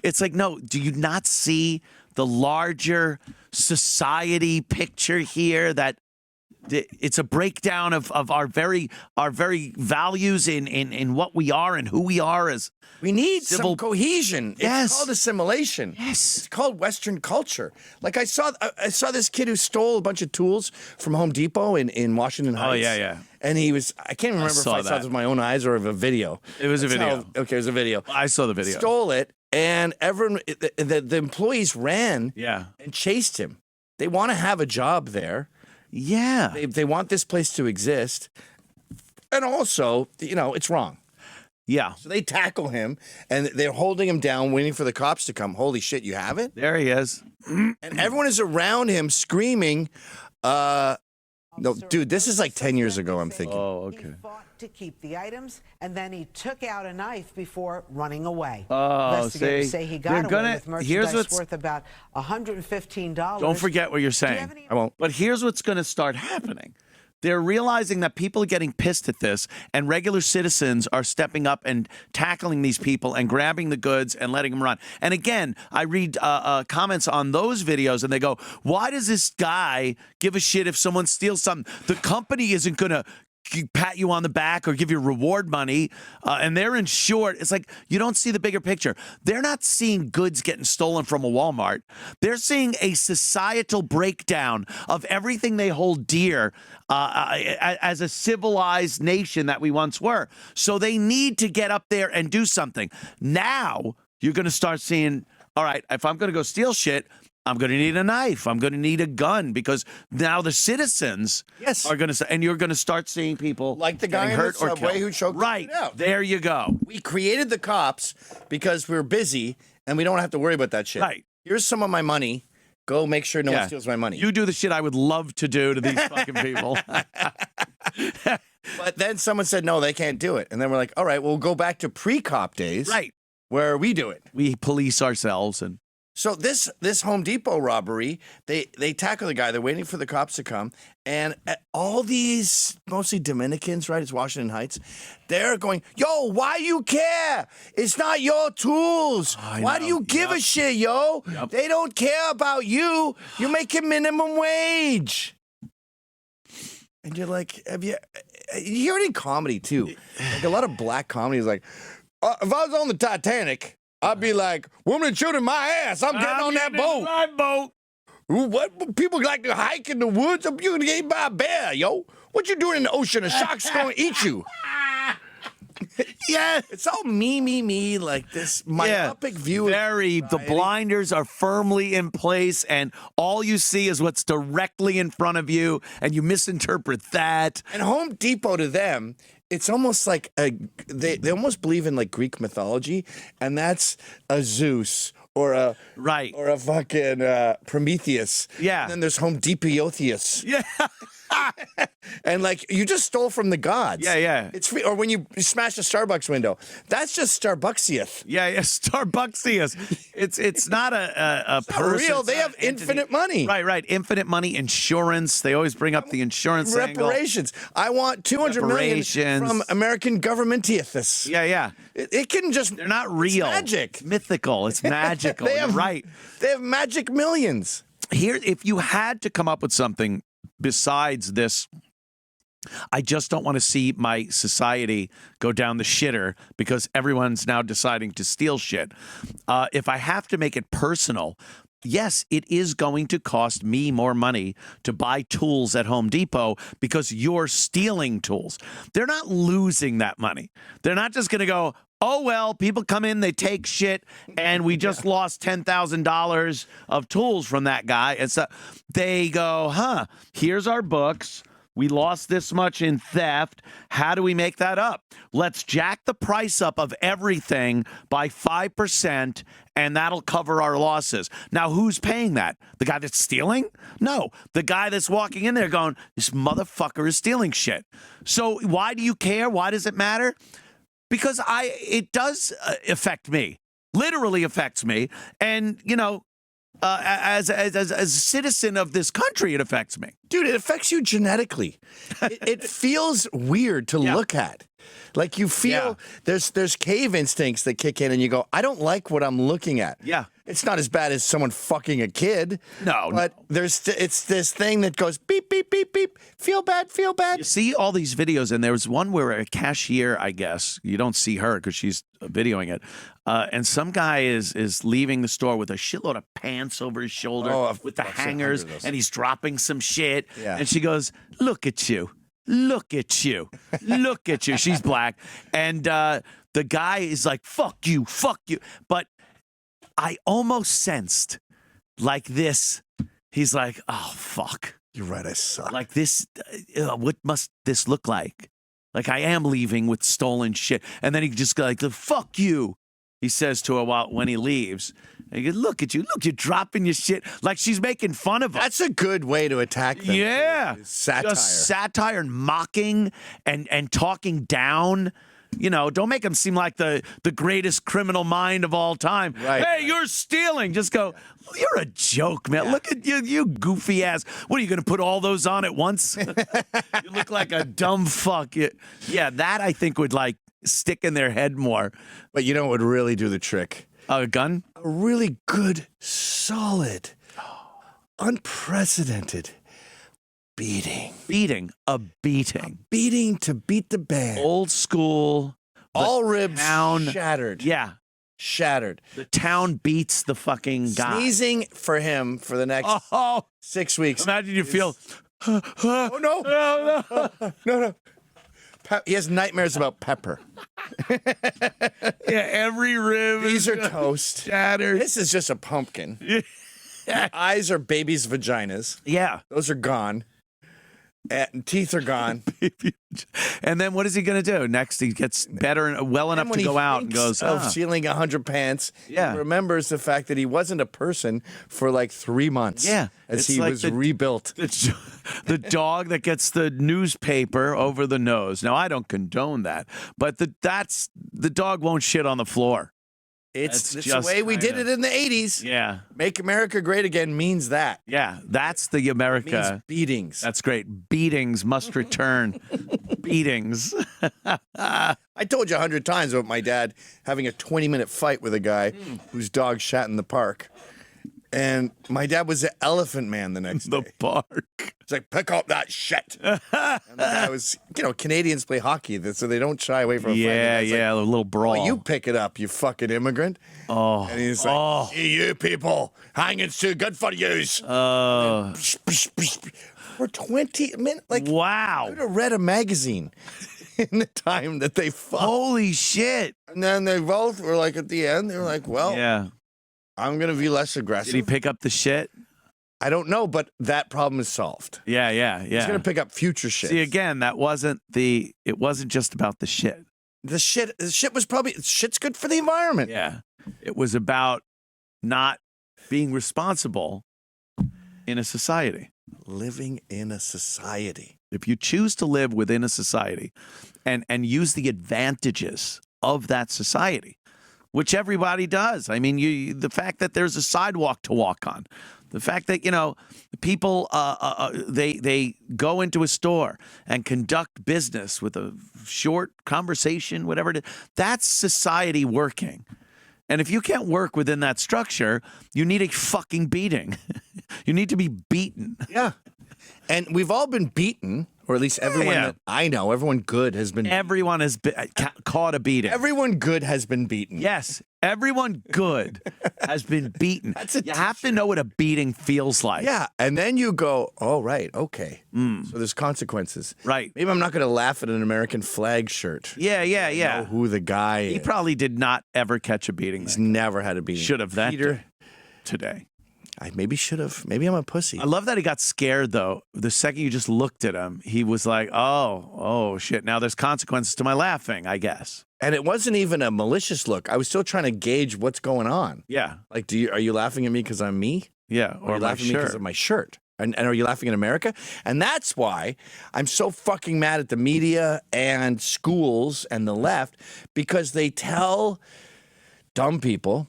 It's like, no, do you not see the larger society picture here that it's a breakdown of our very values in what we are and who we are as we need civil some cohesion. Yes. It's called assimilation. Yes. It's called Western culture. Like I saw this kid who stole a bunch of tools from Home Depot in Washington Heights. Oh, yeah. And I can't remember if I saw it with my own eyes or of a video. It was a video. Okay, it was a video. I saw the video. Stole it, and everyone, the employees ran and chased him. They want to have a job there. Yeah. They want this place to exist. And also, it's wrong. Yeah. So they tackle him, and they're holding him down, waiting for the cops to come. Holy shit, you have it? There he is. And everyone is around him screaming, no, dude, this is like 10 years ago, I'm thinking. Oh, okay. He fought to keep the items, and then he took out a knife before running away. Oh, Investigators say he got away with merchandise worth about $115. Don't forget what you're saying. I won't. But here's what's going to start happening. They're realizing that people are getting pissed at this, and regular citizens are stepping up and tackling these people and grabbing the goods and letting them run. And again, I read comments on those videos, and they go, why does this guy give a shit if someone steals something? The company isn't going to pat you on the back or give you reward money, and they're insured. It's like you don't see the bigger picture. They're not seeing goods getting stolen from a Walmart. They're seeing a societal breakdown of everything they hold dear as a civilized nation that we once were. So they need to get up there and do something. Now you're going to start seeing, all right, if I'm going to go steal shit, I'm going to need a knife. I'm going to need a gun, because now the citizens are going to, and you're going to start seeing people like the guy in the subway who choked right out. There you go. We created the cops because we're busy and we don't have to worry about that shit. Right. Here's some of my money. Go make sure no one steals my money. You do the shit I would love to do to these fucking people. But then someone said, no, they can't do it. And then we're like, all right, we'll go back to pre-cop days. Right. Where we do it. We police ourselves. And so this Home Depot robbery, they tackle the guy. They're waiting for the cops to come. And all these, mostly Dominicans, right? It's Washington Heights. They're going, yo, why you care? It's not your tools. Why do you give a shit, yo? They don't care about you. You're making minimum wage. And you're like, you hear it in comedy, too. Like a lot of black comedy is like, if I was on the Titanic, I'd be like, woman and children, my ass. I'm getting on that boat. Lifeboat. What people like to hike in the woods? I'm gonna get eaten by a bear, yo. What you doing in the ocean? A shark's gonna eat you. Yeah, it's all me, like this myopic view. The blinders are firmly in place, and all you see is what's directly in front of you, and you misinterpret that. And Home Depot to them, it's almost like they almost believe in like Greek mythology, and that's a Zeus or a fucking Prometheus. Yeah. And then there's Home Depot-theus. Yeah. And like you just stole from the gods. Yeah. It's free. Or when you smash a Starbucks window, that's just Starbucksieth. Yeah, Starbucksieth. It's not a it's not real. They have infinite money. Right. Infinite money, insurance. They always bring up the insurance reparations. Angle. I want $200 million from American government-theus. Yeah. It can just. They're not real. It's magic. It's mythical. It's magical. They have magic millions. Here, if you had to come up with something besides this, I just don't want to see my society go down the shitter because everyone's now deciding to steal shit. If I have to make it personal, yes, it is going to cost me more money to buy tools at Home Depot because you're stealing tools. They're not losing that money. They're not just going to go, oh, well, people come in, they take shit, and we just lost $10,000 of tools from that guy. And so they go, here's our books. We lost this much in theft. How do we make that up? Let's jack the price up of everything by 5%, and that'll cover our losses. Now, who's paying that? The guy that's stealing? No, the guy that's walking in there going, this motherfucker is stealing shit. So why do you care? Why does it matter? Because it does affect me, literally affects me. And, as a citizen of this country, it affects me. Dude, it affects you genetically. It feels weird to look at. Like you feel there's cave instincts that kick in and you go, I don't like what I'm looking at. Yeah. It's not as bad as someone fucking a kid. No, But it's this thing that goes beep, beep, beep, beep. Feel bad, feel bad. You see all these videos, and there was one where a cashier, I guess, you don't see her because she's videoing it, and some guy is leaving the store with a shitload of pants over his shoulder with the hangers, and he's dropping some shit, and she goes, look at you. Look at you. Look at you. She's black. And the guy is like, fuck you, fuck you. But I almost sensed like this. He's like, oh, fuck. You're right, I suck. Like this, what must this look like? Like I am leaving with stolen shit. And then he just go like, fuck you. He says to her when he leaves. And he goes, look at you. Look, you're dropping your shit. Like she's making fun of him. That's a good way to attack them. Yeah. Satire. Just satire and mocking and talking down. You know, don't make him seem like the greatest criminal mind of all time. Right. Hey, you're stealing. Just go, you're a joke, man. Look at you, you goofy ass. What, are you going to put all those on at once? You look like a dumb fuck. Yeah, that I think would like stick in their head more. But you know what would really do the trick? A gun? A really good, solid, unprecedented beating. Beating. A beating. Beating to beat the band. Old school. All ribs town shattered. Yeah. Shattered. The town beats the fucking guy. Sneezing for him for the next 6 weeks. Imagine you feel. Oh, no. No. No. He has nightmares about pepper. Yeah, every rib. These are toast. Shattered. This is just a pumpkin. Eyes are babies' vaginas. Yeah. Those are gone. And teeth are gone. And then what is he going to do? Next, he gets better and well enough to go out and goes, of stealing 100 pants. Yeah. He remembers the fact that he wasn't a person for like 3 months. Yeah. As It's he like was rebuilt. the dog that gets the newspaper over the nose. Now, I don't condone that, but the dog won't shit on the floor. It's the just way we did it in the 80s. Yeah. Make America great again means that. Yeah. That's the It means America. beatings. That's great. Beatings must return. Beatings. I told you 100 times about my dad having a 20-minute fight with a guy whose dog shat in the park. And my dad was the elephant man the next The day. park. It's like, pick up that shit. And the guy was, Canadians play hockey, so they don't shy away from a fight. Yeah, And the guy's yeah, a little brawl. Oh, you pick it up, you fucking immigrant. Oh. And he's like, "Hey, you people, hanging's too good for yous. For 20 minutes, like, Wow. I would have read a magazine in the time that they fought. Holy shit. And then they both were like, at the end, they were like, well, Yeah. I'm going to be less aggressive. Did he pick up the shit? I don't know, but that problem is solved. Yeah, yeah, yeah. He's going to pick up future shit. See, again, it wasn't just about the shit. The shit was probably, shit's good for the environment. Yeah. It was about not being responsible in a society. Living in a society. If you choose to live within a society and use the advantages of that society, which everybody does. I mean, the fact that there's a sidewalk to walk on, the fact that, people, they go into a store and conduct business with a short conversation, whatever it is, that's society working. And if you can't work within that structure, you need a fucking beating. You need to be beaten. Yeah. And we've all been beaten, or at least everyone that I know, everyone good has been Everyone has been caught a beating. Everyone good has been beaten. Yes, everyone good has been beaten. You have to know what a beating feels like. Yeah, and then you go, oh, right, okay. So there's consequences. Right. Maybe I'm not going to laugh at an American flag shirt. Yeah. Know who the guy is. He probably did not ever catch a beating. He's never had a beating. Should have that Peter, today. I maybe should have. Maybe I'm a pussy. I love that he got scared, though. The second you just looked at him, he was like, oh, shit. Now there's consequences to my laughing, I guess. And it wasn't even a malicious look. I was still trying to gauge what's going on. Yeah. Like, are you laughing at me because I'm me? Yeah. Or are you laughing at me because of my shirt? And are you laughing at America? And that's why I'm so fucking mad at the media and schools and the left, because they tell dumb people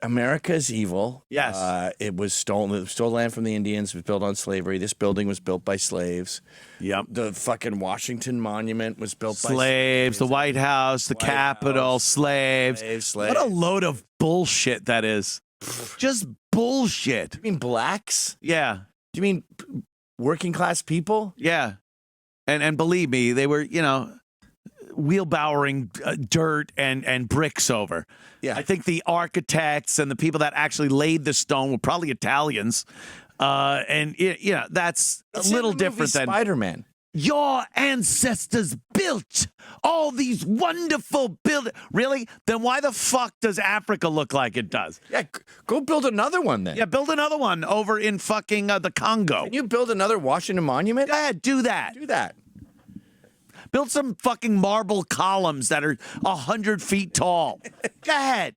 America is evil. Yes. It was stolen. It was stolen land from the Indians. It was built on slavery. This building was built by slaves. Yep. The fucking Washington Monument was built by Slaves, the White House, the Capitol, slaves. Slaves. What a load of bullshit that is. Just bullshit. You mean blacks? Yeah. Do you mean working class people? Yeah. And believe me, they were, wheelbowering dirt and bricks over. Yeah. I think the architects and the people that actually laid the stone were probably Italians. And that's It's a little in the movie different than Spider-Man. your ancestors built all these wonderful buildings. Really? Then why the fuck does Africa look like it does? Yeah, go build another one then. Yeah, build another one over in fucking the Congo. Can you build another Washington Monument? Go ahead, do that. Do that. Build some fucking marble columns that are 100 feet tall. Go ahead.